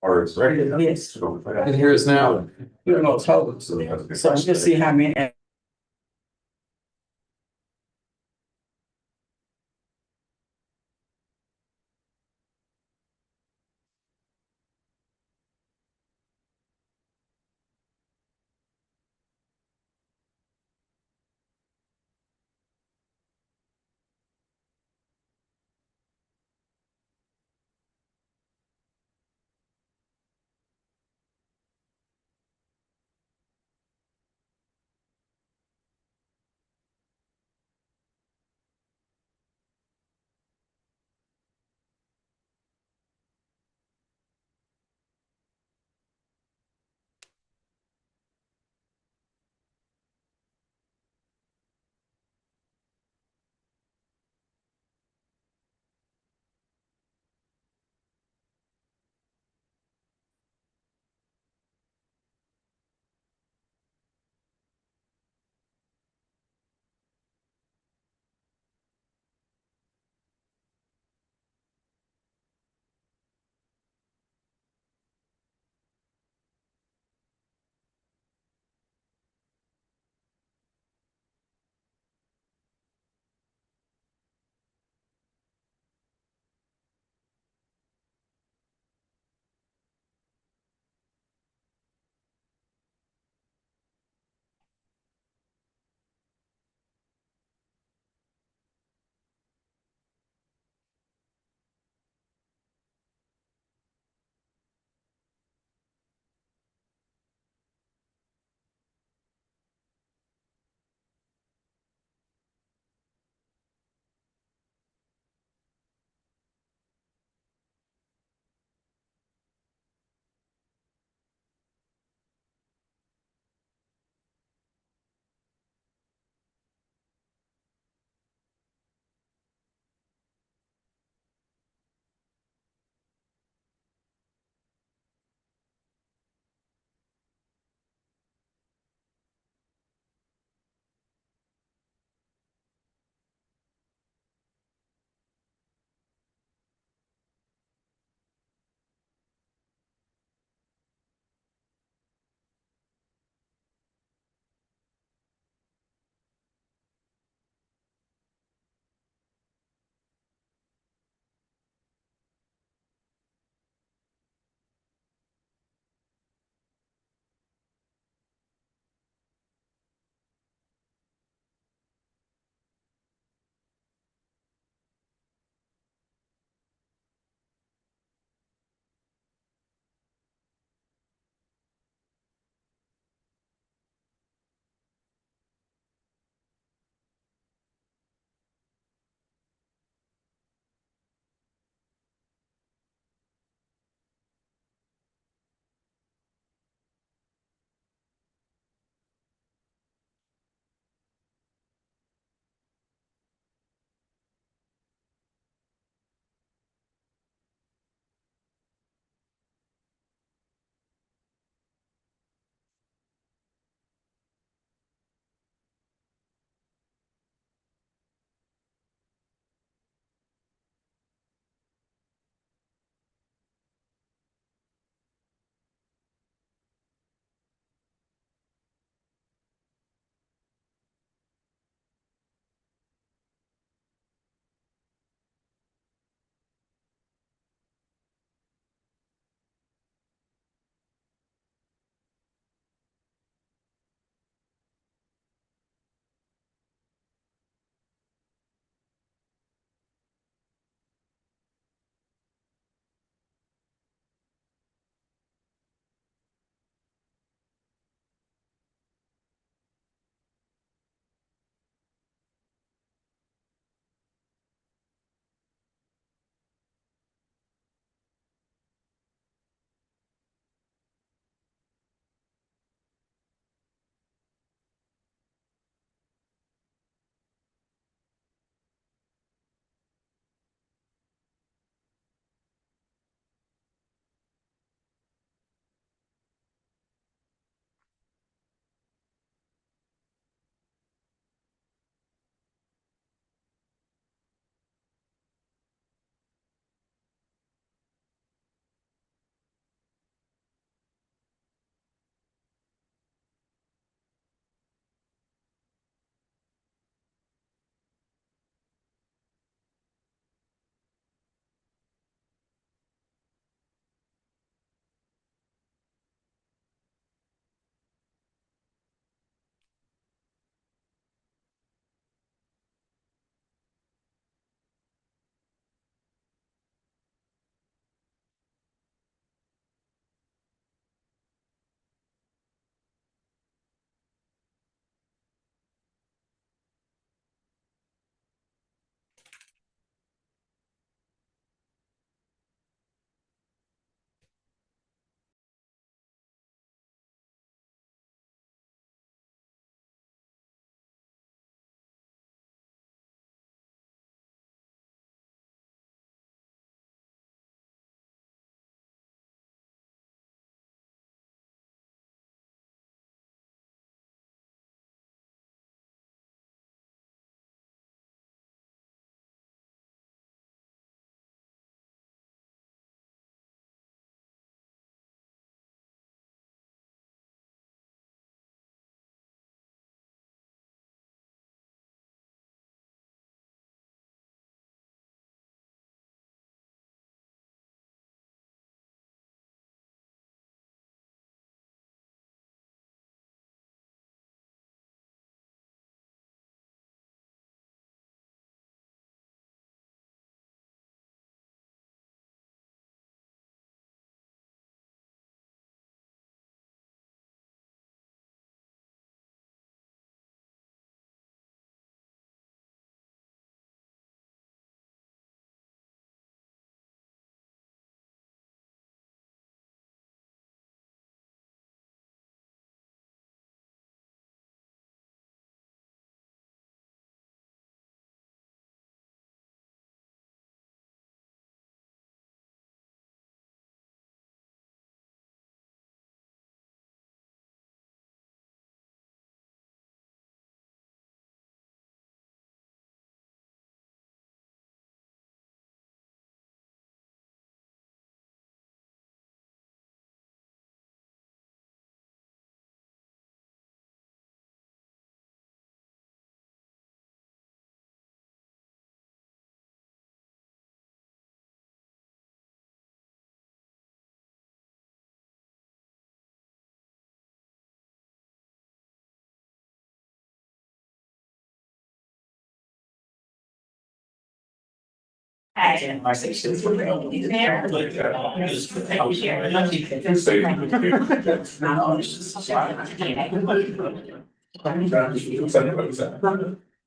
Or it's ready. Yes. Can hear us now? You don't know total. So just see how many.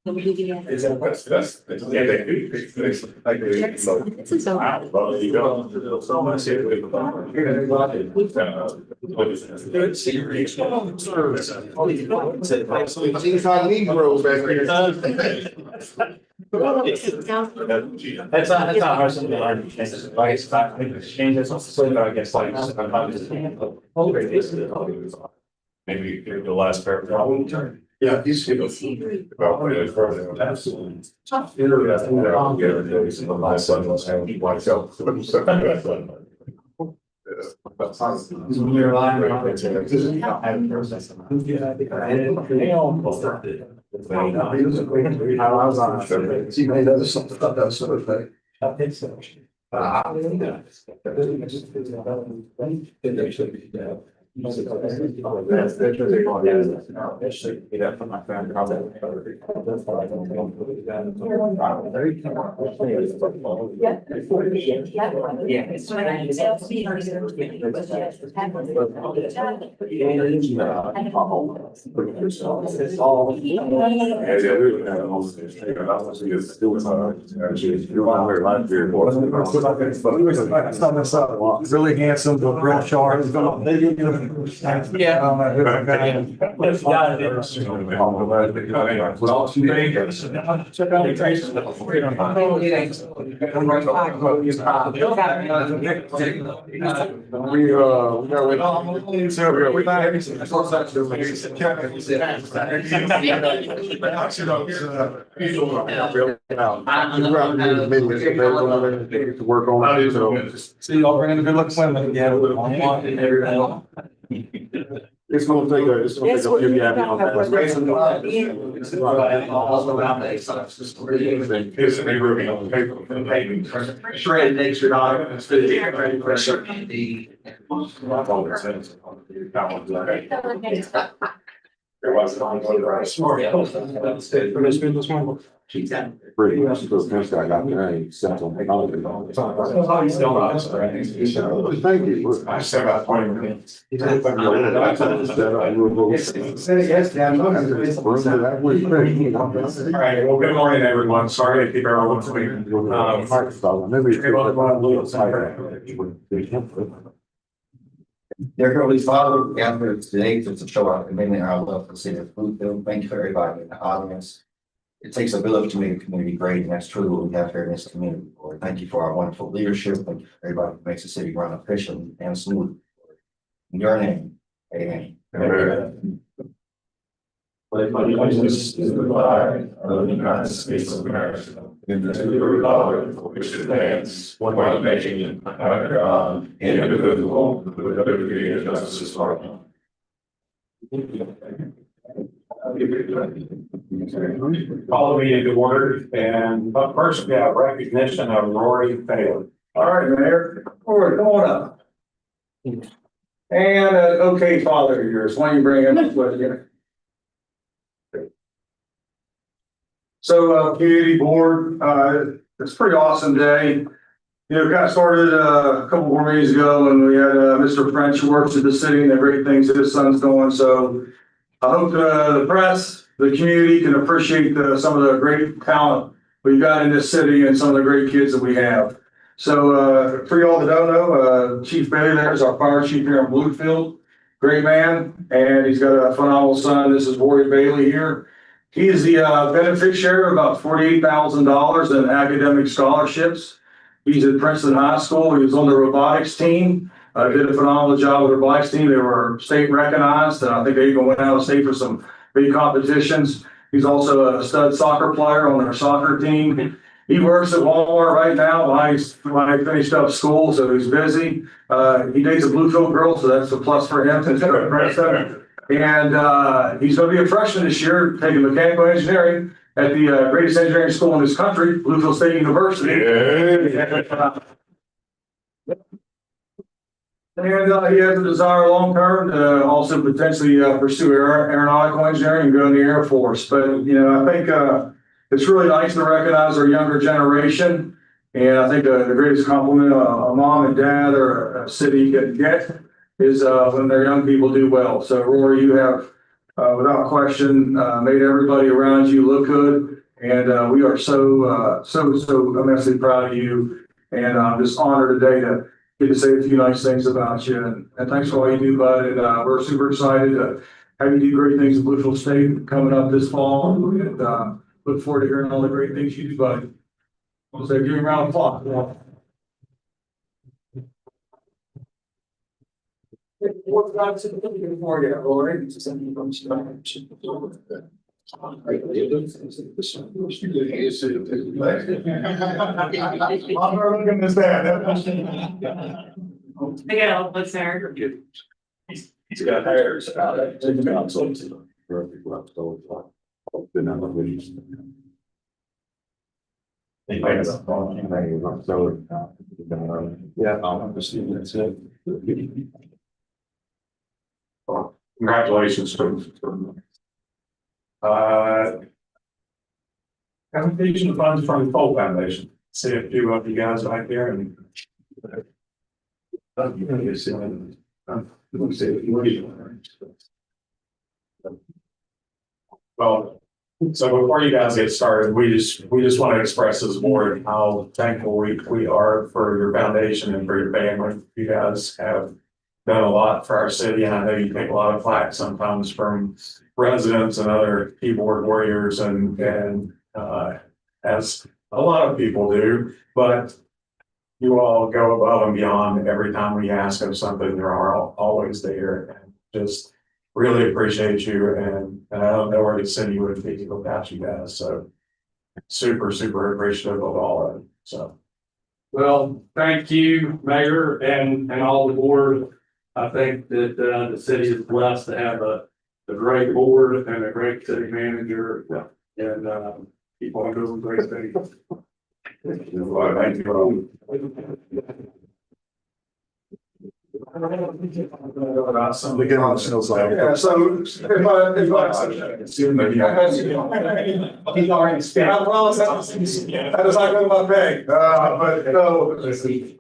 Is that that's yeah, they do. It's like well, you go. So much here with Negroes back here. That's not hard to understand. Like it's not changes. So I guess like maybe the last paragraph. Yeah, he's about further. Absolutely. My son was having myself. I was on. She made other something about that sort of thing. I think so. That's from my friend. Really handsome, but real sharp. To work on. See y'all bringing the good looking women again. It's gonna take a few gaps on that. Shred next your there was pretty much the first guy got there. He sent on thank you. I said about 20 minutes. Good morning, everyone. Sorry to keep everyone waiting. Dear Heavenly Father, we gather today to show our commitment and our love for the city of Bluefield. Thank you for everybody in the audience. It takes a village to make a community great, and that's truly what we have here in this community. Lord, thank you for our wonderful leadership. Thank you for everybody who makes the city run efficient and smooth. In your name, amen. Amen. Allegiance to the flag of the United States of America, and to the republic for which it stands, one nation, under God, indivisible, with liberty and justice for all. Call the meeting to order, and up first we have recognition of Rory Taylor. All right, Mayor. Rory, come on up. And okay, father of yours. Why don't you bring him up with you? So, community board, it's a pretty awesome day. You know, kind of started a couple more meetings ago, and we had Mr. French who works at the city and the great things that his son's doing. So I hope the press, the community can appreciate some of the great talent we've got in this city and some of the great kids that we have. So for y'all that don't know, Chief Bailey there is our fire chief here in Bluefield. Great man, and he's got a phenomenal son. This is Rory Bailey here. He is the beneficiary of about $48,000 in academic scholarships. He's at Princeton High School. He was on the robotics team. Did a phenomenal job with the robotics team. They were state recognized, and I think they even went out of state for some big competitions. He's also a stud soccer player on their soccer team. He works at Walmart right now when I finished up school, so he's busy. He dates a Bluefield girl, so that's a plus for him. And he's going to be a freshman this year, taking mechanical engineering at the greatest engineering school in this country, Bluefield State University. Yeah. And he has a desire long term to also potentially pursue aeronautical engineering and go in the Air Force. But, you know, I think it's really nice to recognize our younger generation. And I think the greatest compliment a mom and dad or a city can get is when their young people do well. So Rory, you have without question made everybody around you look good. And we are so immensely proud of you. And I'm just honored today to get to say a few nice things about you. And thanks for all you do, bud. And we're super excited to have you do great things in Bluefield State coming up this fall. And look forward to hearing all the great things you do, bud. So give me a round of applause. What God's looking for you, Rory? Yeah, let's there. He's got hairs. Congratulations. Application of funds from the Cole Foundation. See a few of you guys back there and. Well, so before you guys get started, we just want to express as board how thankful we are for your foundation and for your family. You guys have done a lot for our city, and I know you take a lot of flack sometimes from residents and other keyboard warriors and as a lot of people do, but you all go above and beyond every time we ask of something. There are always there, and just really appreciate you. And I don't know where the city would be without you guys. So super appreciative of all of it. So. Well, thank you, Mayor, and all the board. I think that the city is blessed to have a great board and a great city manager. And keep on doing great things. Thank you. Yeah, so if he's already spent. I promise that is not going to my pay. But no.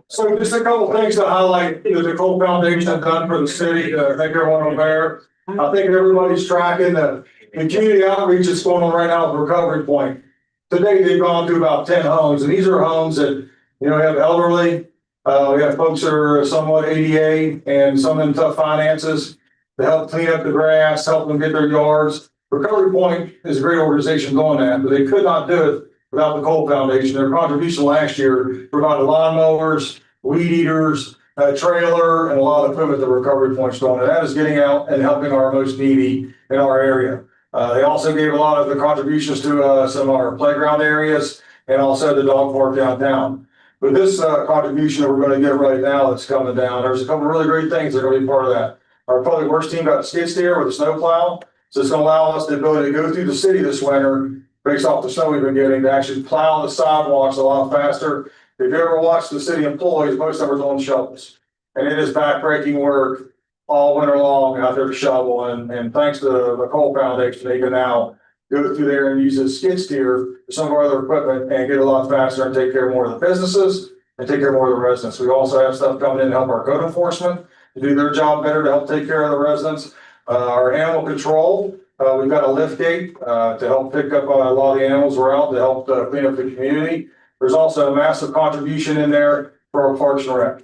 So just a couple things to highlight, the Cole Foundation has done for the city. Thank everyone over there. I think everybody's tracking the community outreach that's going on right now with Recovery Point. Today, they've gone through about 10 homes, and these are homes that, have elderly. We have folks that are somewhat ADA and some in tough finances to help clean up the grass, help them get their yards. Recovery Point is a great organization doing that, but they could not do it without the Cole Foundation. Their contribution last year provided lawnmowers, weed eaters, a trailer, and a lot of equipment that Recovery Point's doing. And that is getting out and helping our most needy in our area. They also gave a lot of the contributions to some of our playground areas and also the dog park downtown. But this contribution that we're going to get right now that's coming down, there's a couple of really great things that are going to be part of that. Our public works team got a skid steer with a snow plow. So it's going to allow us the ability to go through the city this winter based off the snow we've been getting to actually plow the sidewalks a lot faster. If you ever watch the city employees, most of them are on shovels. And it is backbreaking work all winter long out there to shovel. And thanks to the Cole Foundation, they can now go through there and use a skid steer for some of our other equipment and get a lot faster and take care of more of the businesses and take care of more of the residents. We also have stuff coming in to help our code enforcement to do their job better to help take care of the residents. Our animal control, we've got a lift gate to help pick up a lot of the animals we're out to help clean up the community. There's also a massive contribution in there for our Parks and Rec.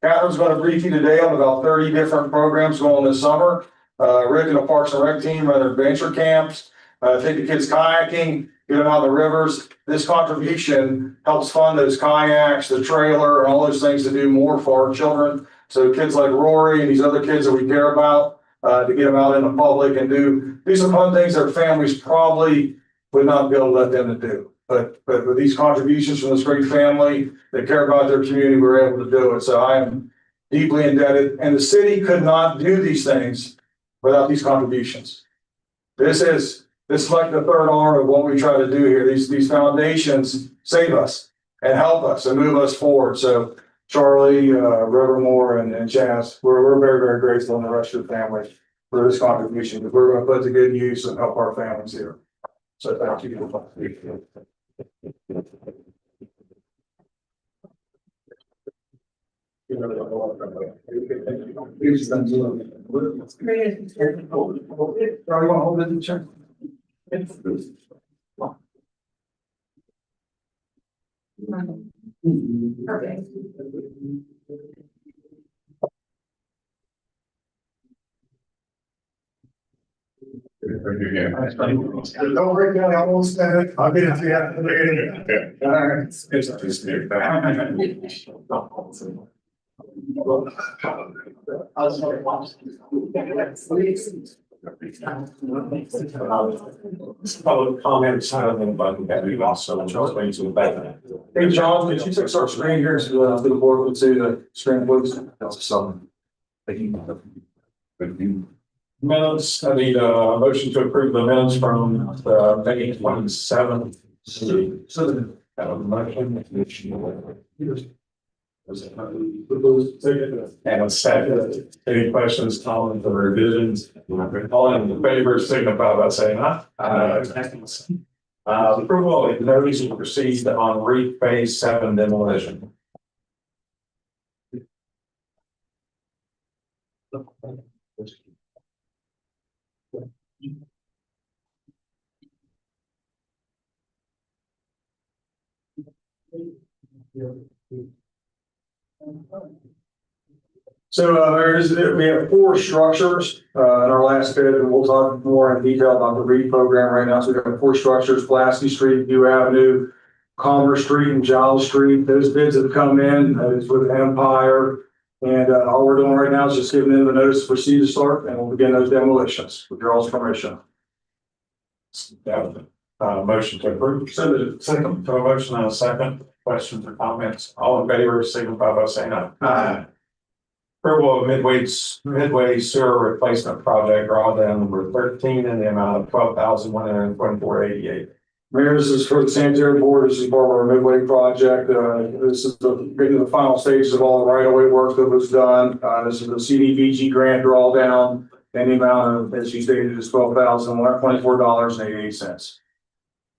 Catherine's going to brief you today on about 30 different programs going on this summer. Rick and the Parks and Rec team run adventure camps, take the kids kayaking, get them out of the rivers. This contribution helps fund those kayaks, the trailer, and all those things to do more for our children. So kids like Rory and these other kids that we care about, to get them out in the public and do some fun things their families probably would not be able to let them to do. But with these contributions from this great family that care about their community, we're able to do it. So I am deeply indebted, and the city could not do these things without these contributions. This is like the third arm of what we try to do here. These foundations save us and help us and move us forward. So Charlie, Rivermore, and Chaz, we're very, very grateful, and the rest of the family for this contribution, because we're going to put to good use and help our families here. So thank you. Don't break down, I won't stand it. I'll get it to you after the beginning. All right. It's just new. Public comments, I don't know about that, we also explain to the back. Hey, John, could you fix our screen here so the board would see the screen, please? That's something. Thank you. Minutes, I need a motion to approve the minutes from the May 27th. Have a motion. And a second. Any questions, comments, or revisions? All in favor, signify by saying aye. Approval of notice to proceed on REIT phase 7 demolition. So we have 4 structures in our last bid, and we'll talk more in detail about the REIT program right now. So we've got 4 structures: Pulaski Street, View Avenue, Commerce Street, and Giles Street. Those bids have come in. It's with Empire. And all we're doing right now is just giving them the notice to proceed to start, and we'll begin those demolitions with your all's permission. Motion to approve. Second. A motion and a second. Questions or comments? All in favor, signify by saying aye. Aye. Approval of Midway Sewer Replacement Project, drawdown number 13 in the amount of $12,124.88. Mayor, this is for the sanitary board. This is part of our Midway project. This is getting to the final stages of all the right-of-way work that was done. This is the CDBG grant drawdown, and the amount of, as you stated, is $12,124.88.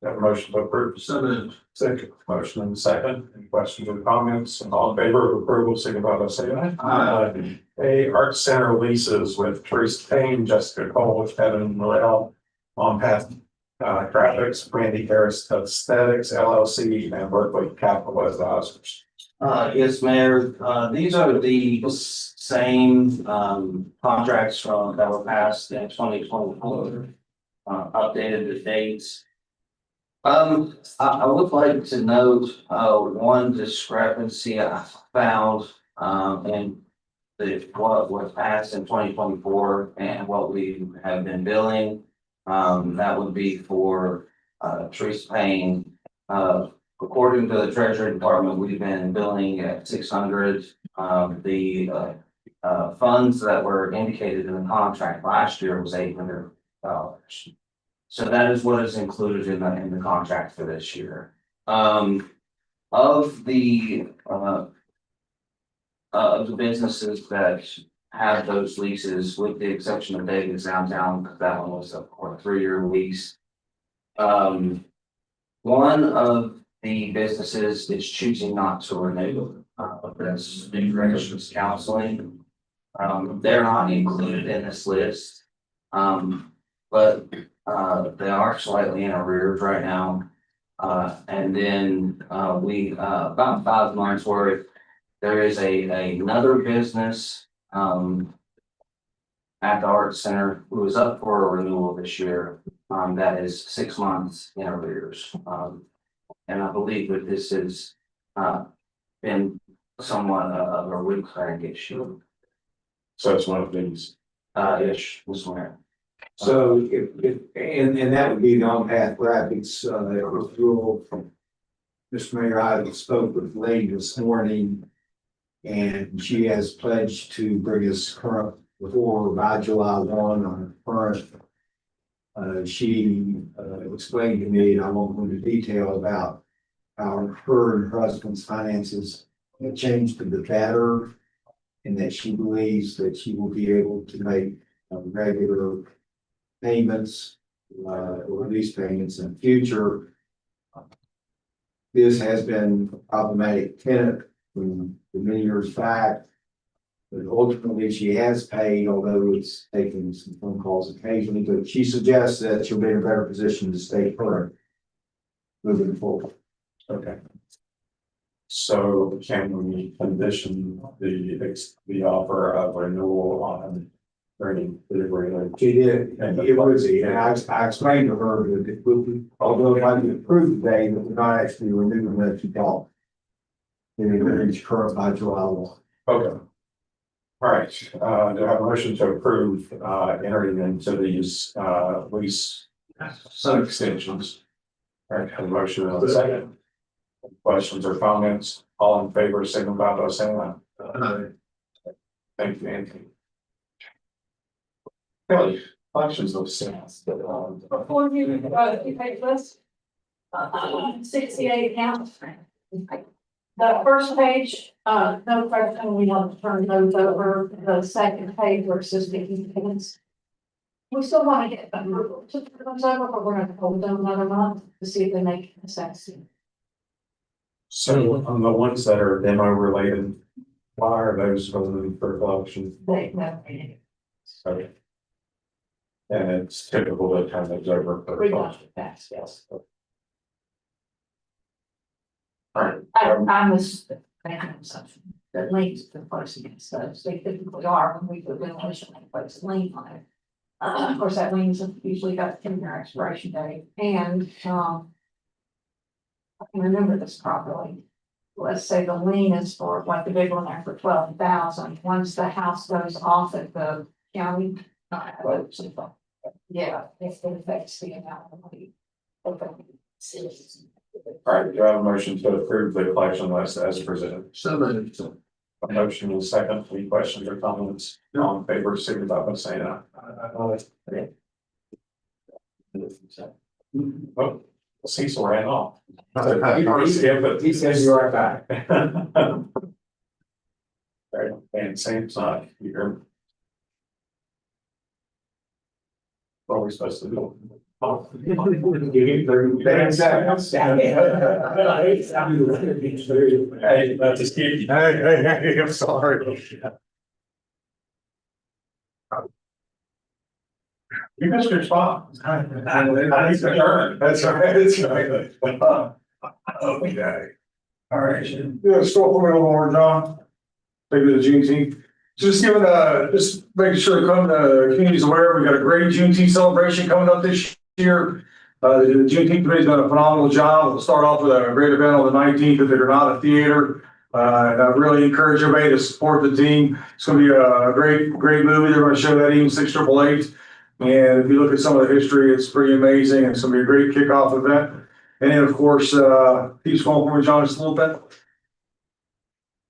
Have a motion to approve. Second. Motion and second. Any questions or comments? All in favor of approval, signify by saying aye. Aye. A Art Center leases with Teresa Payne, Jessica Cole, Kevin Morrell, On Path Graphics, Randy Harris Aesthetics LLC, and Berkeley Capital Advisors. Yes, Mayor, these are the same, contracts from, that were passed in 2024. Updated the dates. I would like to note, one discrepancy I found, in what was passed in 2024 and what we have been billing. That would be for, Teresa Payne. According to the Treasury Department, we've been billing at 600. The funds that were indicated in the contract last year was $800. So that is what is included in the contract for this year. Of the businesses that have those leases, with the exception of David's Downtown, because that one was a 3-year lease. One of the businesses is choosing not to renew. That's New Directions Counseling. They're not included in this list. But they are slightly in arrears right now. And then we about 5 months worth. There is another business at the Art Center who is up for a renewal this year. That is 6 months in arrears. And I believe that this has been somewhat of a recurring issue. So it's one of these. Ish, this one. So and that would be the On Path Graphics, rule from Mr. Mayor. I spoke with Lady this morning, and she has pledged to bring us current before by July 1 on current. She explained to me, and I won't go into detail about how her and her husband's finances have changed to the better, and that she believes that she will be able to make regular payments, or lease payments in the future. This has been a problematic tenant from many years back. But ultimately, she has paid, although it's taken some phone calls occasionally, but she suggests that she'll be in a better position to stay current moving forward. Okay. So can we condition the offer of renewal on during delivery? She did, and it was, and I explained to her that it will be, although it might be approved today, that we're not actually renewing that she bought. And it will reach current by July 1. Okay. All right, do I have a motion to approve, entering into these, lease some extensions? All right, have a motion and a second. Questions or comments? All in favor, signify by saying aye. Thank you, Anthony. Kelly, questions of sales. Before you pay this, 68 accounts. The first page, no question, we want to turn those over. The second page versus making payments. We still want to get them to turn those over, but we're going to hold them another month to see if they make sense. So on the ones that are demo related, why are those going for collection? They never. Okay. And it's typical to turn those over for We collection. got that, yes. All right. I was making assumption that liens to place against those, they typically are when we do demolition, they place a lien on it. Of course, that lien's usually got a 10-year expiration date, and, I can remember this properly. Let's say the lien is for, like the big one there for 12,000, once the house goes off at the county. Yeah, if it affects the amount of money. Okay. All right, do I have a motion to approve the collection list as presented? So moved. A motion is second. Any questions or comments? All in favor, signify by saying aye. Oh, Cecil ran off. He says you're right back. All right, and same side, you hear me? What are we supposed to do? Oh. Hey, that's a skip. Hey, I'm sorry. You missed your spot. That's right, that's right. Okay. All right, yeah, start for me a little more, John. Take it to Juneteenth. Just giving, just making sure the community's aware, we got a great Juneteenth celebration coming up this year. The Juneteenth committee's done a phenomenal job. We'll start off with a great event on the 19th at the Granada Theater. And I really encourage everybody to support the team. It's gonna be a great movie. They're gonna show that even 688. And if you look at some of the history, it's pretty amazing. It's gonna be a great kickoff event. And then, of course, Pete's going for me, John, just a little bit.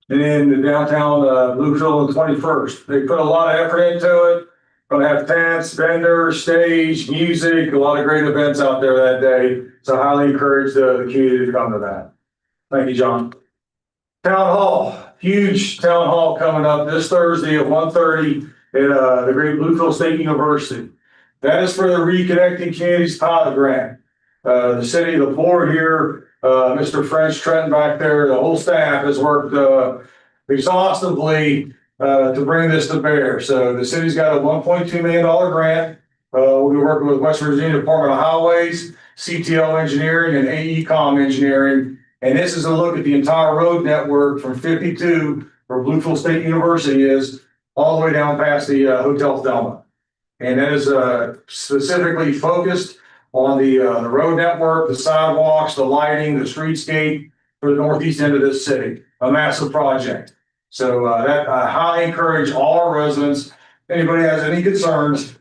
And then the downtown, Bluefield on the 21st. They put a lot of effort into it. Gonna have tents, vendors, stage, music, a lot of great events out there that day. So I highly encourage the community to come to that. Thank you, John. Town Hall, huge town hall coming up this Thursday at 1:30 at the great Bluefield State University. That is for the Reconnecting Communities Pilot Grant. The city, the board here, Mr. French, Trent back there, the whole staff has worked exhaustively to bring this to bear. So the city's got a $1.2 million grant. We'll be working with West Virginia Department of Highways, CTL Engineering, and AECom Engineering. And this is a look at the entire road network from 52, where Bluefield State University is, all the way down past the Hotel Thelma. And that is specifically focused on the road network, the sidewalks, the lighting, the streetscape for the northeast end of this city. A massive project. So that I highly encourage all our residents, if anybody has any concerns,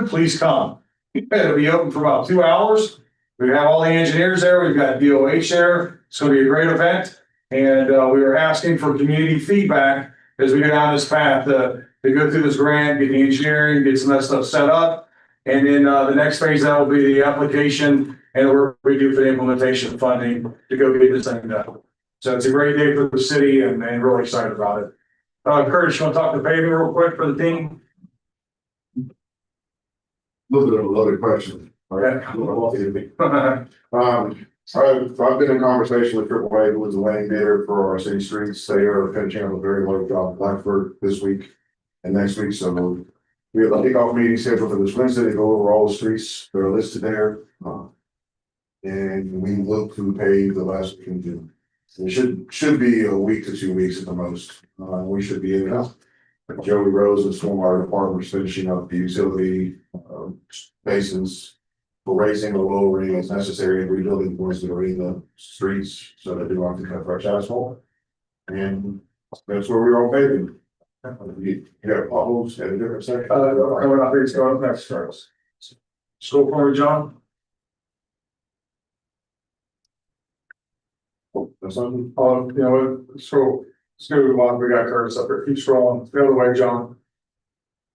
please come. It'll be open for about 2 hours. We have all the engineers there. We've got DOH there. It's going to be a great event. And we are asking for community feedback as we go down this path to go through this grant, get the engineering, get some of that stuff set up. And then the next phase, that will be the application and the work we do for the implementation funding to go get this thing done. So it's a great day for the city and really excited about it. Curtis, you want to talk to paving real quick for the team? Little bit of a loaded question. Okay. I've been in conversation with AAA, who is the winning bidder for our city streets. They are finishing up a very low job in Blacksburg this week and next week, so we have a kickoff meeting scheduled for this Wednesday to go over all the streets that are listed there. And we look to pave the last week in June. It should be a week to 2 weeks at the most. We should be in it. Joey Rose and Stormwater Department is finishing up the utility basins for raising or lowering as necessary and rebuilding points that are in the streets so that they don't have to cut fresh asphalt. And that's where we are on paving. You got potholes at a different section? Coming up here, it's going up next, Charles. School for John? That's something. You know what, scroll, we got Curtis up there, keep scrolling, the other way, John.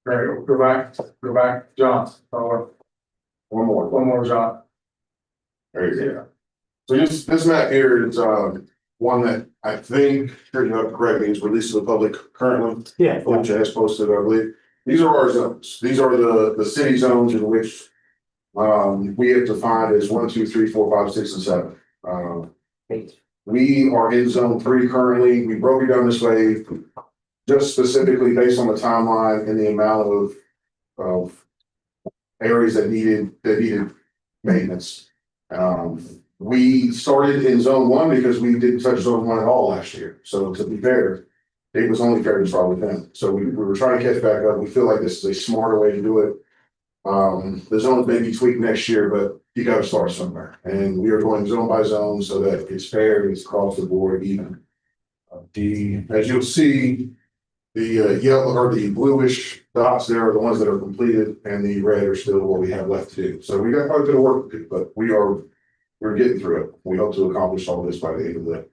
There you go, go back, John, One more. one more, John. There you go. Yeah. So this map here is one that I think, heard you up correctly, is released to the public currently. Yeah. Which has posted, I believe. These are our zones. These are the city zones in which we have defined as 1, 2, 3, 4, 5, 6, and 7. We are in zone 3 currently. We broke it down this way just specifically based on the timeline and the amount of areas that needed maintenance. We started in zone 1 because we didn't touch zone 1 at all last year. So to be fair, it was only fair to start with them. So we were trying to catch back up. We feel like this is a smarter way to do it. The zones may be tweaked next year, but you got to start somewhere. And we are going zone by zone so that it's fair, it's across the board even. As you'll see, the yellow or the bluish dots there are the ones that are completed, and the red are still what we have left to do. So we got quite a bit of work to do, but we're getting through it. We hope to accomplish all this by the end of the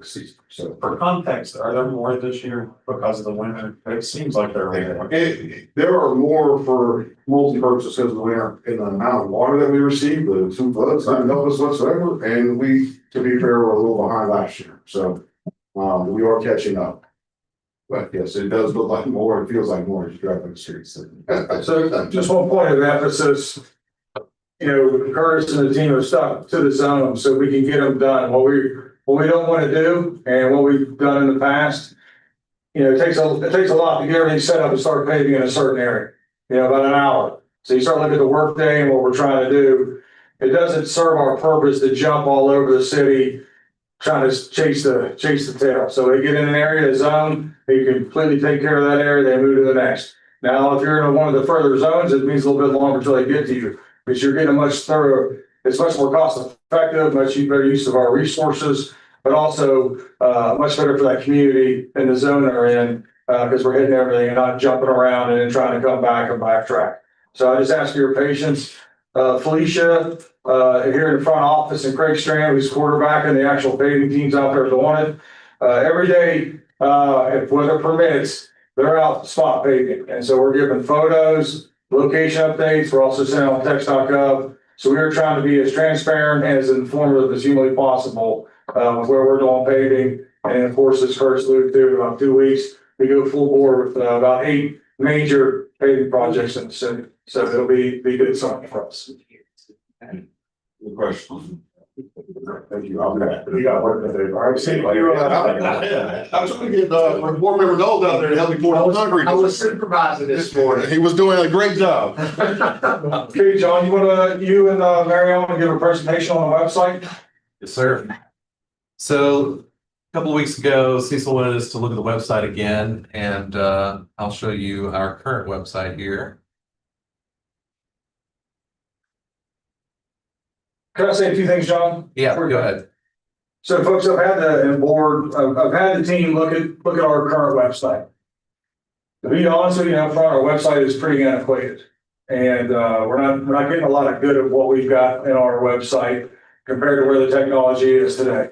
season. So For context, are there more this year because of the winter? It seems like there are. there are more for multi-purpose because of the winter in the amount of water that we received. The 2 floods didn't help us whatsoever, and we, to be fair, were a little behind last year. So we are catching up. But yes, it does look like more. It feels like more as you drive on the streets. So just one point of emphasis, you know, Curtis and the team have stuck to the zone so we can get them done. What we don't want to do and what we've done in the past, you know, it takes a lot to get everything set up and start paving in a certain area, you know, about an hour. So you start looking at the work day and what we're trying to do. It doesn't serve our purpose to jump all over the city trying to chase the tail. So they get in an area, a zone, they completely take care of that area, they move to the next. Now, if you're in one of the further zones, it means a little bit longer until they get to you, but you're getting it's much more cost effective, much better use of our resources, but also much better for that community and the zone they're in, because we're hitting everything and not jumping around and then trying to come back and backtrack. So I just ask for your patience. Felicia, here in the front office, and Craig Strand, who's quarterback, and the actual paving teams out there doing it. Every day, if weather permits, they're out spot paving. And so we're giving photos, location updates. We're also sending out text.gov. So we are trying to be as transparent and as informative as humanly possible with where we're doing paving. And of course, as Curtis alluded to, in about 2 weeks, we go full bore with about 8 major paving projects in the city. So it'll be good something for us. Good question. Thank you. I'm back. We got work today. All right. See, I'm trying to get board member Knowles out there to help me pour the concrete. I was supervising this morning. He was doing a great job. Okay, John, you and Mary Ellen want to give a presentation on the website? Yes, sir. So a couple of weeks ago, Cecil wanted us to look at the website again, and I'll show you our current website here. Can I say a few things, John? Yeah, go ahead. So folks, I've had the team look at our current website. To be honest with you, up front, our website is pretty antiquated. And we're not getting a lot of good of what we've got in our website compared to where the technology is today.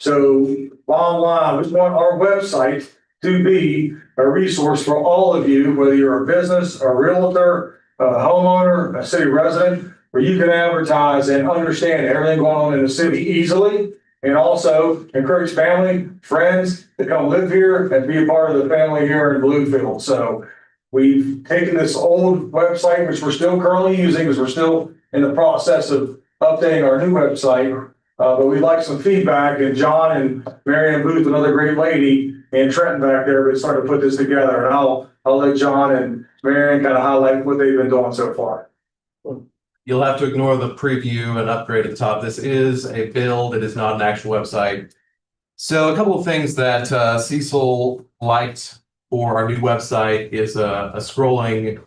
So bottom line, we want our website to be a resource for all of you, whether you're a business, a realtor, a homeowner, a city resident, where you can advertise and understand everything going on in the city easily, and also encourage family, friends to come live here and be a part of the family here in Bluefield. So we've taken this old website, which we're still currently using because we're still in the process of updating our new website. But we'd like some feedback, and John and Marianne Booth, another great lady, and Trenton back there, we started to put this together, and I'll let John and Marianne kind of highlight what they've been doing so far. You'll have to ignore the preview and upgrade at the top. This is a build. It is not an actual website. So a couple of things that Cecil liked for our new website is a scrolling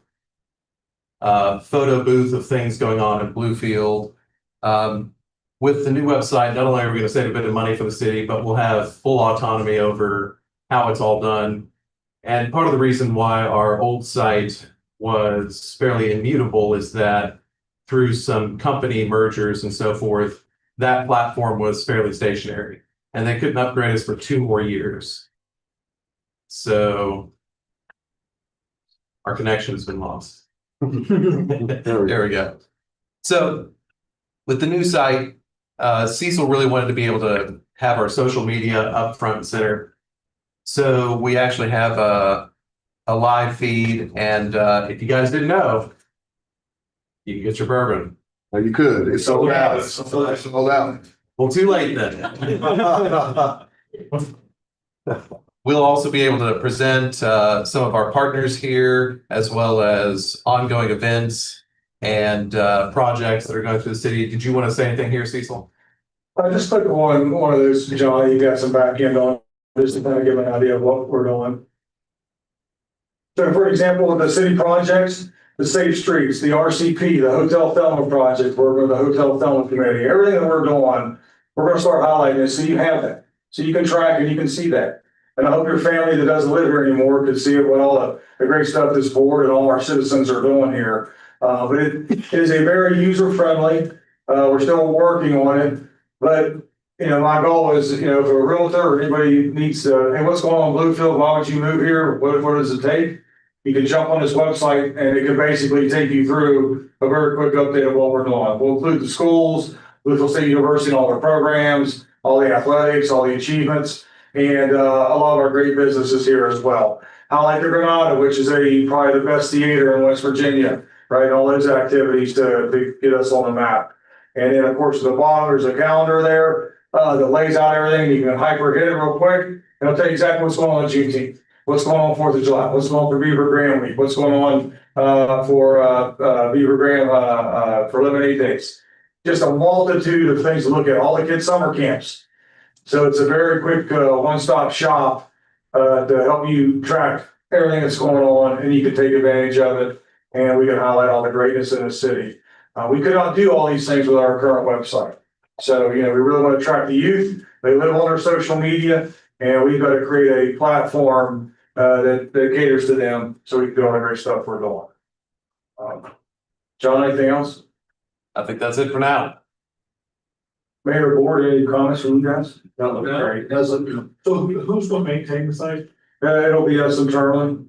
photo booth of things going on in Bluefield. With the new website, not only are we going to save a bit of money for the city, but we'll have full autonomy over how it's all done. And part of the reason why our old site was fairly immutable is that through some company mergers and so forth, that platform was fairly stationary, and they couldn't upgrade us for 2 more years. So our connection has been lost. There we go. So with the new site, Cecil really wanted to be able to have our social media up front and center. So we actually have a live feed, and if you guys didn't know, you can get your bourbon. Well, you could, it's sold out, it's sold out. Well, too late then. We'll also be able to present some of our partners here, as well as ongoing events and projects that are going through the city. Did you want to say anything here, Cecil? I just click on one of those, John, you got some back end on, just to kind of give an idea of what we're doing. So for example, with the city projects, the Safe Streets, the RCP, the Hotel Thelma project, we're with the Hotel Thelma committee, everything that we're doing, we're gonna start highlighting this so you have that. So you can track and you can see that. And I hope your family that doesn't live here anymore could see what all the great stuff this board and all our citizens are doing here. But it is a very user friendly, we're still working on it. But, you know, my goal is, you know, if a realtor or anybody needs to, hey, what's going on in Bluefield? Why would you move here? What does it take? You can jump on this website and it can basically take you through a very quick update of what we're doing. We'll include the schools, Bluefield State University, and all their programs, all the athletics, all the achievements, and a lot of our great businesses here as well. Highlight the Granada, which is probably the best theater in West Virginia, right? All those activities to get us on the map. And then, of course, at the bottom, there's a calendar there that lays out everything. You can hyper hit it real quick, and it'll tell you exactly what's going on Juneteenth, what's going on 4th of July, what's going on for Beaver Graham Week, what's going on for Beaver Graham for Lemonade Days. Just a multitude of things to look at. All the kids' summer camps. So it's a very quick one-stop shop to help you track everything that's going on, and you can take advantage of it. And we can highlight all the greatness in the city. We could not do all these things with our current website. So, you know, we really want to attract the youth. They live on our social media, and we've got to create a platform that caters to them so we can do all the great stuff we're doing. John, anything else? I think that's it for now. Mayor, board, any comments from you guys? That looks great. So who's going to maintain the site? It'll be us internally.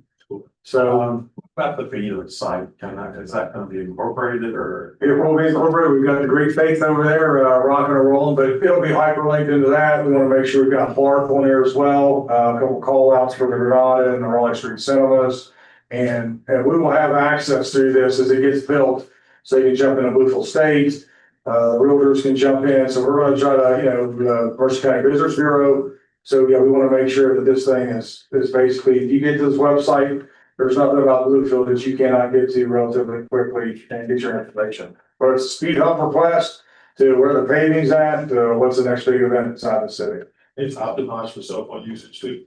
So About the fee of the site, is that gonna be incorporated or? it will be incorporated. We've got the great faith over there, rocking and rolling, but it'll be hyperlinked into that. We want to make sure we've got Clark on there as well. A couple call outs for the Granada and the Raleigh Street Cinemas. And we will have access through this as it gets built. So you can jump into Bluefield State, realtors can jump in. So we're going to try to, you know, Mercer County Visitors Bureau. So yeah, we want to make sure that this thing is basically, if you get to this website, there's nothing about Bluefield that you cannot get to relatively quickly and get your information. Whether it's a speed hump request to where the paving's at, to what's the next big event inside the city. It's optimized for cell phone usage too.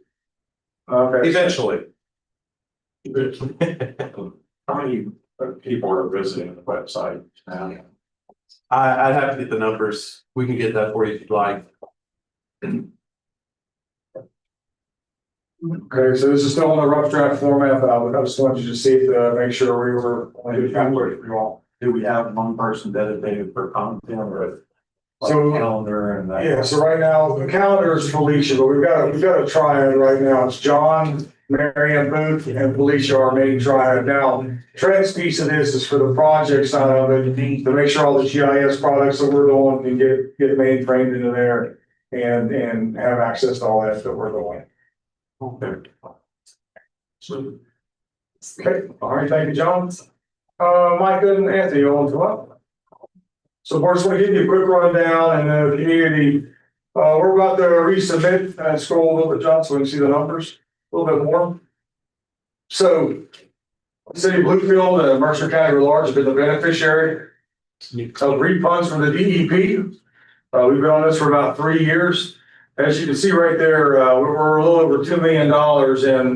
Okay. Eventually. How many people are visiting the website now? I'd have to get the numbers. We can get that for you if you'd like. Okay, so this is still in the rough draft format, but I just wanted you to see it to make sure we were. Do we have one person dedicated for content or a So- calendar and that? Yeah, so right now, the calendar is Felicia, but we've got a triad right now. It's John, Marianne Booth, and Felicia, our main triad. Now, Trent's piece of this is for the project side of it, to make sure all the GIS products that we're doing can get mainframed into there and have access to all that we're doing. Okay. Okay, all right, thank you, John. Mike and Anthony, you want to come up? So we're just gonna give you a quick rundown and the community. We're about to resubmit and scroll a little bit, John, so we can see the numbers a little bit more. So, the city of Bluefield and Mercer County at large have been the beneficiary of refunds from the DEP. We've been on this for about 3 years. As you can see right there, we're a little over $2 million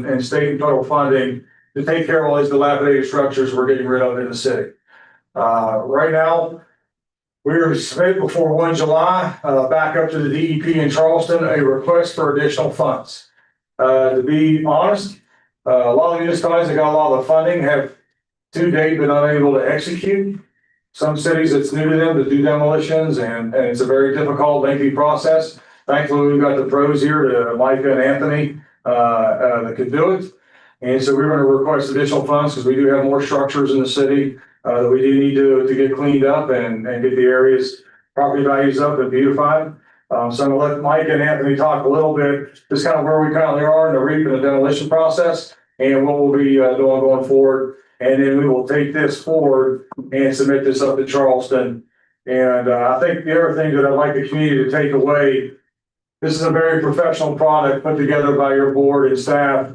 in state and federal funding to take care of all these dilapidated structures we're getting rid of in the city. Right now, we're submitted before 1 July, back up to the DEP in Charleston, a request for additional funds. To be honest, a lot of municipalities that got a lot of the funding have to date been unable to execute. Some cities, it's new to them to do demolitions and it's a very difficult, lengthy process. Thankfully, we've got the pros here, to Micah and Anthony, that could do it. And so we're going to request additional funds because we do have more structures in the city that we do need to get cleaned up and get the areas, property values up and beautified. So I'm going to let Mike and Anthony talk a little bit, just kind of where we currently are in the REAP and the demolition process and what we'll be doing going forward. And then we will take this forward and submit this up to Charleston. And I think the other thing that I'd like the community to take away, this is a very professional product put together by your board and staff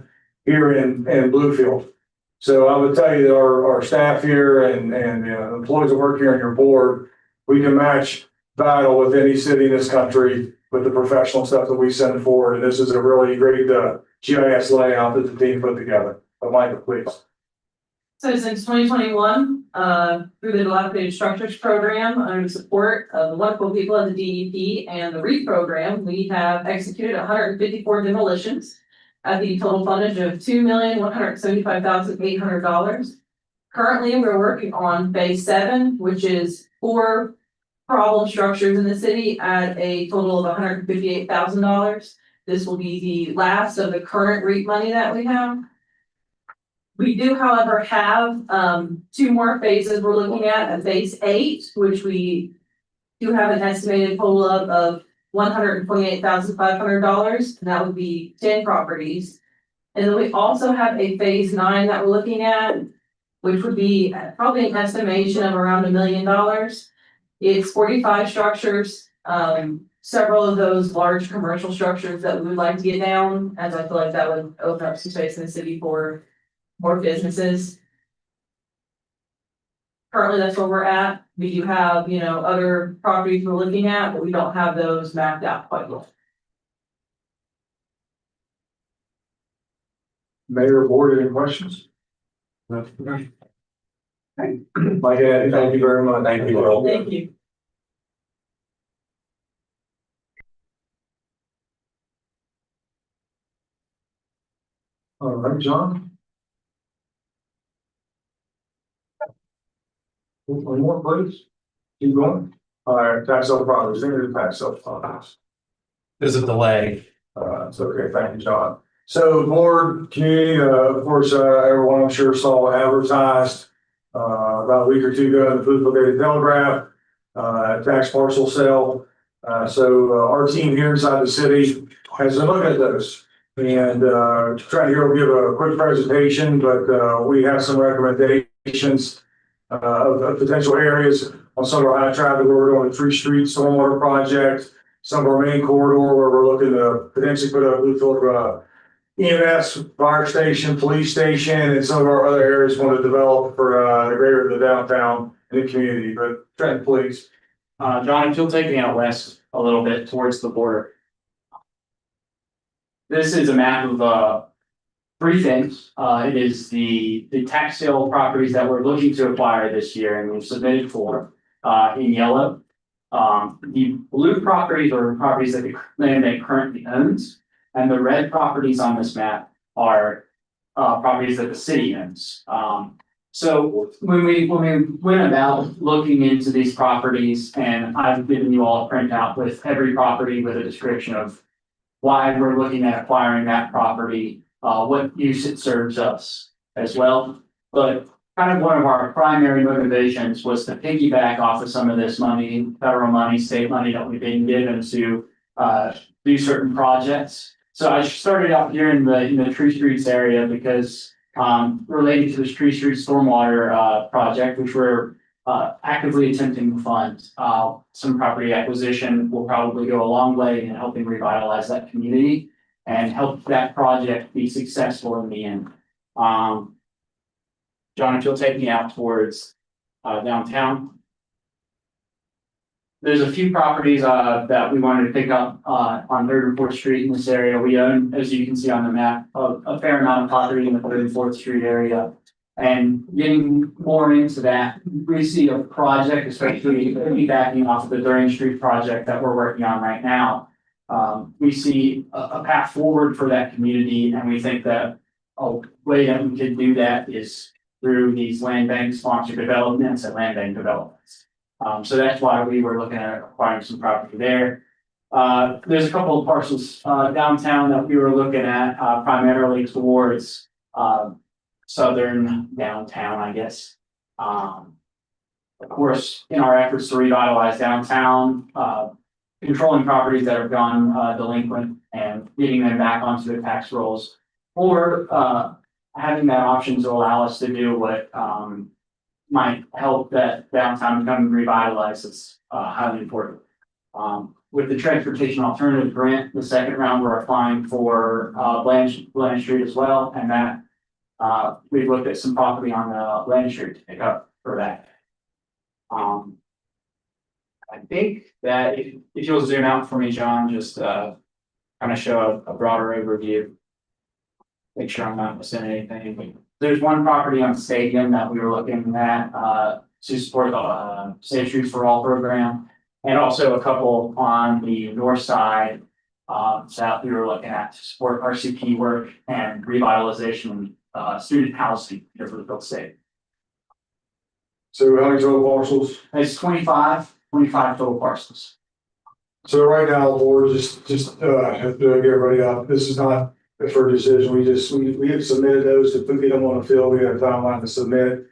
here in Bluefield. So I would tell you that our staff here and employees that work here on your board, we can match battle with any city in this country with the professional stuff that we send forward. And this is a really great GIS layout that the team put together. But Michael, please. So since 2021, through the Dilapidated Structures Program, under the support of the wonderful people at the DEP and the REAP program, we have executed 154 demolitions at the total fundage of $2,175,800. Currently, we're working on phase 7, which is 4 problem structures in the city at a total of $158,000. This will be the last of the current REAP money that we have. We do, however, have 2 more phases we're looking at phase 8, which we do have an estimated total of $128,500, and that would be 10 properties. And then we also have a phase 9 that we're looking at, which would be probably an estimation of around $1 million. It's 45 structures, several of those large commercial structures that we would like to get down, as I feel like that would open up some space in the city for more businesses. Currently, that's where we're at. We do have, other properties we're looking at, but we don't have those mapped out quite yet. Mayor, board, any questions? Mike, thank you very much. Thank you. Thank you. All right, John. One more, please. Keep going. All right, tax sale properties, there's tax sale properties. There's a delay. It's okay, thank you, John. So board, community, of course, everyone I'm sure saw advertised about a week or 2 ago in the Bluefield Daily Telegraph, tax parcel sale. So our team here inside the city has been looking at those and trying to give a quick presentation, but we have some recommendations of potential areas on some of our high traffic where we're doing a Tree Street stormwater project, some of our main corridor where we're looking to potentially put a Bluefield EMS, fire station, police station, and some of our other areas want to develop for the greater the downtown and the community. But Trent, please. John, if you'll take me out west a little bit towards the border. This is a map of 3 things. It is the tax sale properties that we're looking to acquire this year and we've submitted for in yellow. The blue properties are properties that the land bank currently owns, and the red properties on this map are properties that the city owns. So when we went about looking into these properties, and I've given you all a printout with every property with a description of why we're looking at acquiring that property, what use it serves us as well. But kind of one of our primary motivations was to piggyback off of some of this money, federal money, state money that we've been given to do certain projects. So I started out here in the Tree Streets area because related to this Tree Street stormwater project, which we're actively attempting to fund. Some property acquisition will probably go a long way in helping revitalize that community and help that project be successful in the end. John, if you'll take me out towards downtown. There's a few properties that we wanted to pick up on 3rd and 4th Street in this area. We own, as you can see on the map, a fair amount of property in the 3rd and 4th Street area. And getting more into that, we see a project, especially backing off of the During Street project that we're working on right now. We see a path forward for that community, and we think that a way that we could do that is through these land bank sponsored developments and land bank developments. So that's why we were looking at acquiring some property there. There's a couple of parcels downtown that we were looking at, primarily towards southern downtown, I guess. Of course, in our efforts to revitalize downtown, controlling properties that have gone delinquent and getting them back onto the tax rolls, or having that option to allow us to do what might help that downtown become revitalized is highly important. With the transportation alternative grant, the second round, we're applying for Blanche Street as well, and that we've looked at some property on the Blanche Street to pick up for that. I think that if you'll zoom out for me, John, just kind of show a broader overview. Make sure I'm not missing anything. There's one property on Stadium that we were looking at to support the Safe Streets for All program, and also a couple on the north side that we were looking at to support RCP work and revitalization student housing here for the Bluefield state. So how many total parcels? It's 25 total parcels. So right now, board, just have to get everybody up. This is not a for decision. We have submitted those. If we don't want to fill, we have a timeline to submit.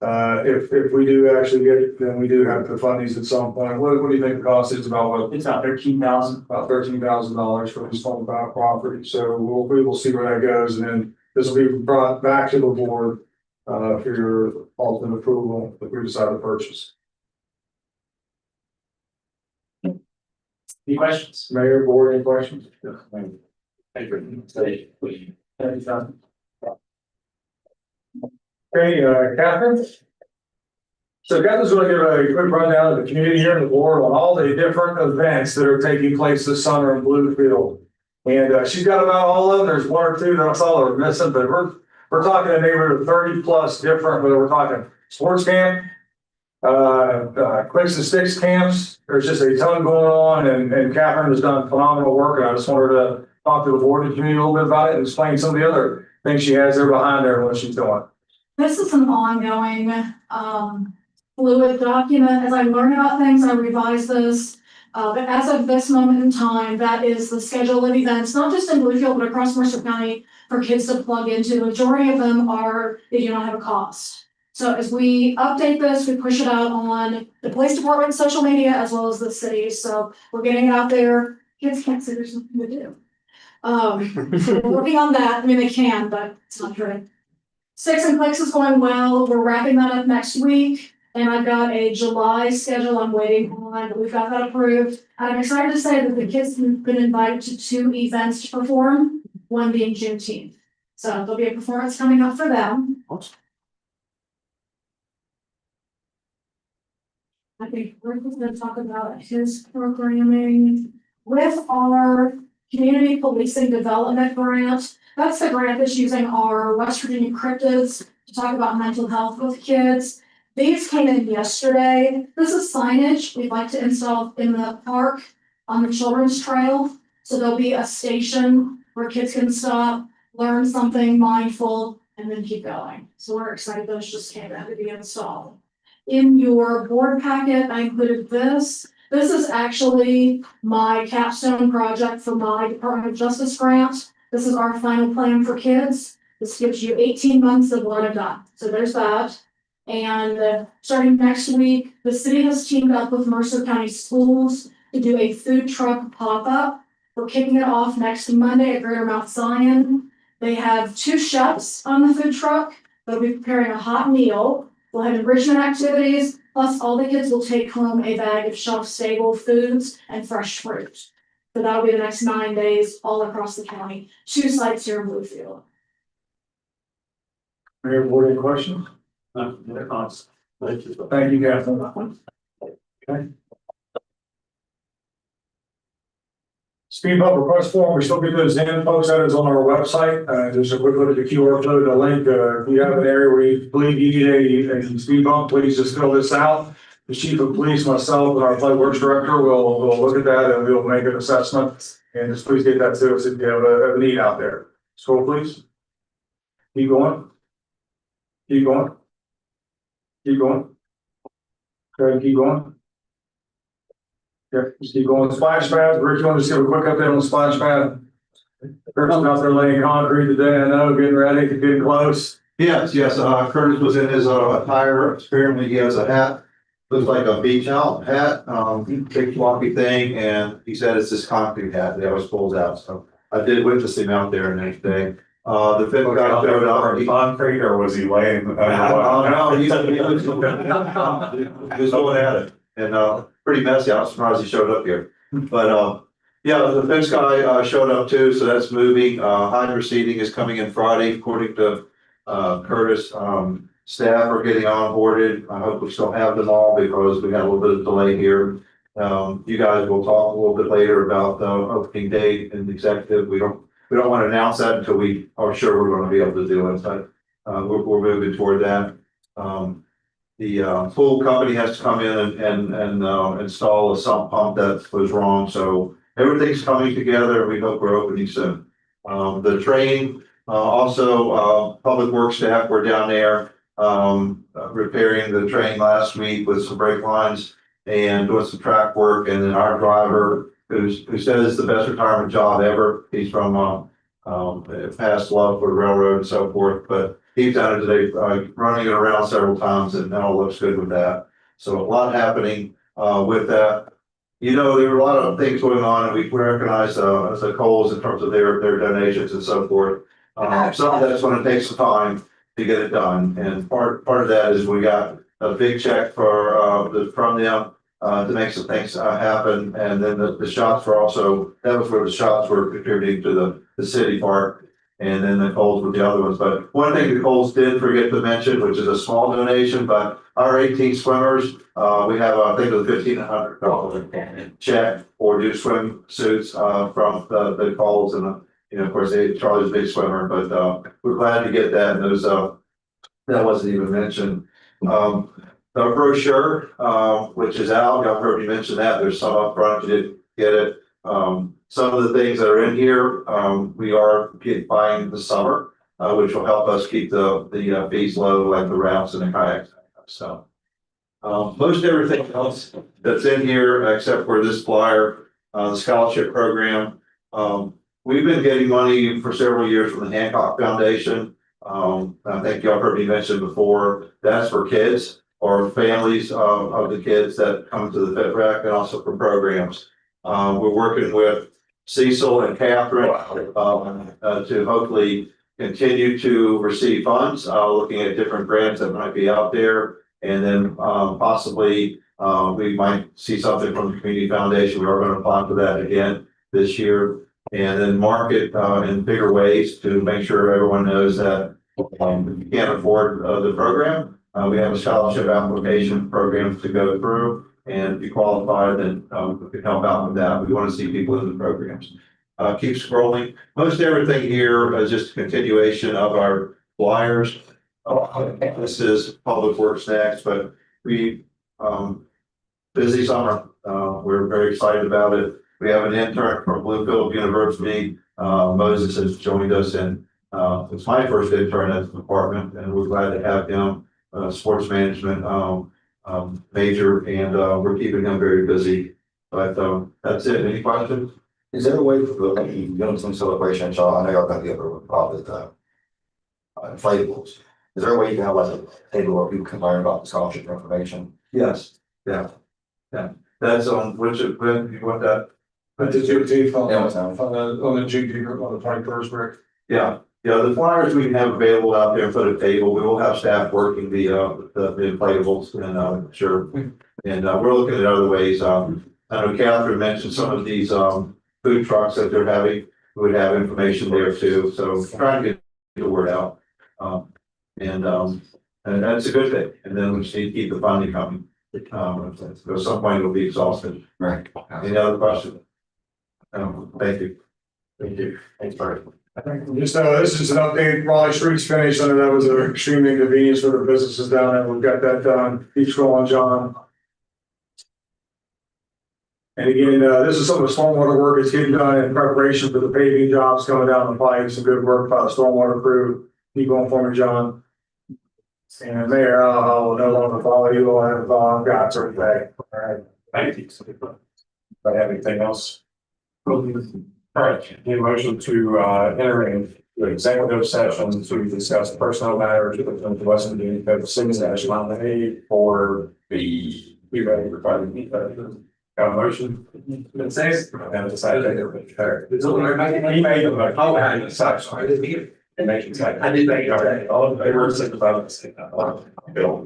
If we do actually get it, then we do have to fund these at some point. What do you think the cost is about? It's about $13,000. About $13,000 for this one about property. So we will see where that goes, and then this will be brought back to the board for your ultimate approval if we decide to purchase. Any questions? Mayor, board, any questions? Okay, Catherine. So Catherine's going to give a quick rundown of the community here in the board on all the different events that are taking place this summer in Bluefield. And she's got about all of them. There's one or two that I saw that were missing, but we're talking a neighborhood of 30 plus different, whether we're talking sports camp, Quicks and Sticks camps. There's just a ton going on, and Catherine has done phenomenal work. And I just wanted to talk to the board and community a little bit about it and explain some of the other things she has there behind there and what she's doing. This is an ongoing fluid document. As I learn about things, I revise this. But as of this moment in time, that is the schedule of events, not just in Bluefield, but across Mercer County for kids to plug into. The majority of them they do not have a cost. So as we update this, we push it out on the police department, social media, as well as the city. So we're getting it out there. Kids can't say there's something to do. So we're working on that. I mean, they can, but it's not true. Sticks and Clicks is going well. We're wrapping that up next week. And I've got a July schedule I'm waiting on, but we've got that approved. And I'm excited to say that the kids have been invited to 2 events to perform, one being Juneteenth. So there'll be a performance coming up for them. I think Rick was going to talk about his programming with our community policing development grant. That's the grant that's using our West Virginia cryptids to talk about mental health with kids. These came in yesterday. This is signage we'd like to install in the park on the children's trail. So there'll be a station where kids can stop, learn something mindful, and then keep going. So we're excited those just came in to be installed. In your board packet, I included this. This is actually my capstone project for my Department of Justice grant. This is our final plan for kids. This gives you 18 months of what I've done. So there's that. And starting next week, the city has teamed up with Mercer County Schools to do a food truck pop-up. We're kicking it off next Monday at Greater Mount Zion. They have 2 chefs on the food truck. They'll be preparing a hot meal. We'll have enrichment activities, Plus, all the kids will take home a bag of shelf-stable foods and fresh fruit. So that'll be the next 9 days all across the county, 2 sites here in Bluefield. Mayor, board, any questions? No, they're nice. Thank you. Thank you, Catherine. Okay. Speed bump request form, we still get those in, folks, that is on our website, just a quick look at the QR code, the link, if you have an area where you believe you need a speed bump, please just fill this out. The chief of police, myself, and our public works director will look at that and we'll make an assessment, and just please get that to us if you have a need out there. Scroll, please. Keep going. Keep going. Keep going. Okay, keep going. Just keep going. Splash pad, Rick, you want to just give a quick update on the splash pad? Curtis out there laying concrete today, I know, getting ready, getting close. Yes, Curtis was in his attire, apparently he has a hat, looks like a beach out hat, big floppy thing, and he said it's this concrete hat that always pulls out, so I did witness him out there the next day. The fifth guy showed up. Concrete, or was he laying? No, he was going at it, and pretty messy. I was surprised he showed up here. But yeah, the fence guy showed up too, so that's moving. Hydro seeding is coming in Friday, according to Curtis. Staff are getting onboarded. I hope we still have them all because we got a little bit of delay here. You guys will talk a little bit later about the opening date and executive. We don't want to announce that until we are sure we're going to be able to do it, but we're moving toward that. The pool company has to come in and install a sump pump that was wrong, so everything's coming together and we hope we're opening soon. The train, also, public works staff were down there repairing the train last week with some brake lines and doing some track work, and then our driver who says it's the best retirement job ever. He's from past love for the railroad and so forth, but he's done it today, running it around several times, and now it looks good with that. So a lot happening with that. You know, there were a lot of things going on, and we recognize the Coles in terms of their donations and so forth. Some of that's going to take some time to get it done, and part of that is we got a big check from them to make some things happen, and then the shops were also, that was where the shops were contributing to the city park, and then the Coles with the other ones. But one thing the Coles did forget to mention, which is a small donation, but our 18 swimmers, we have I think a $1,500 check for new swim suits from the Coles, and you know, of course, Charlie's a big swimmer, but we're glad to get that. And those that wasn't even mentioned. The brochure, which is out, y'all heard me mention that. There's some up front, you didn't get it. Some of the things that are in here, we are buying this summer, which will help us keep the fees low, like the routes and the kayaks. So most everything else that's in here, except for this flyer, the scholarship program. We've been getting money for several years from the Hancock Foundation. I think y'all heard me mention before, that's for kids or families of the kids that come to the FitRec, and also for programs. We're working with Cecil and Catherine to hopefully continue to receive funds, looking at different grants that might be out there. And then possibly we might see something from the Community Foundation. We are going to apply for that again this year. And then market in bigger ways to make sure everyone knows that if you can't afford the program, we have a scholarship application program to go through. And if you qualify, then we can help out with that. We want to see people in the programs. Keep scrolling. Most everything here is just a continuation of our flyers. This is Public Works next, but we busy summer. We're very excited about it. We have an intern from Bluefield University. Moses has joined us, and it's my first intern at the department, and we're glad to have him. Sports management major, and we're keeping him very busy. But that's it. Any questions? Is there a way for the Youngstown celebration, Sean? I know y'all got the other involved with inflatables. Is there a way you can have like a table where people can learn about the scholarship information? Yes. Yeah. That's on which event you want that? At the Juneteenth Yeah, what's that? on the Juneteenth, on the 21st, Rick. Yeah. Yeah, the flyers we have available out there for the table, we will have staff working the inflatables and, sure. And, we're looking at other ways. I know Catherine mentioned some of these, food trucks that they're having. We would have information there too. So trying to get the word out. And that's a good thing. And then we just need to keep the funding coming. At some point it'll be exhausted. Right. Any other questions? Thank you. Thank you. Thanks, Barry. Just, this is an update, Raleigh Street's finished, I know that was an extreme inconvenience for the businesses down there, we've got that done, each going, John. And again, this is some of the stormwater work that's getting done in preparation for the paving jobs coming down the pipe, some good work by the stormwater crew, keep going for me, John. And Mayor, I'll no longer follow you, I'll have, got certain day. All right. Thank you. Do I have anything else? All right, need a motion to enter into executive session to discuss personnel matters within the West Virginia Code 6-1A for the required. Got a motion? Been said. And it's decided. He made the motion. Oh, I didn't decide. I didn't make it. I did make it. All in favor, signify by saying aye. Bill.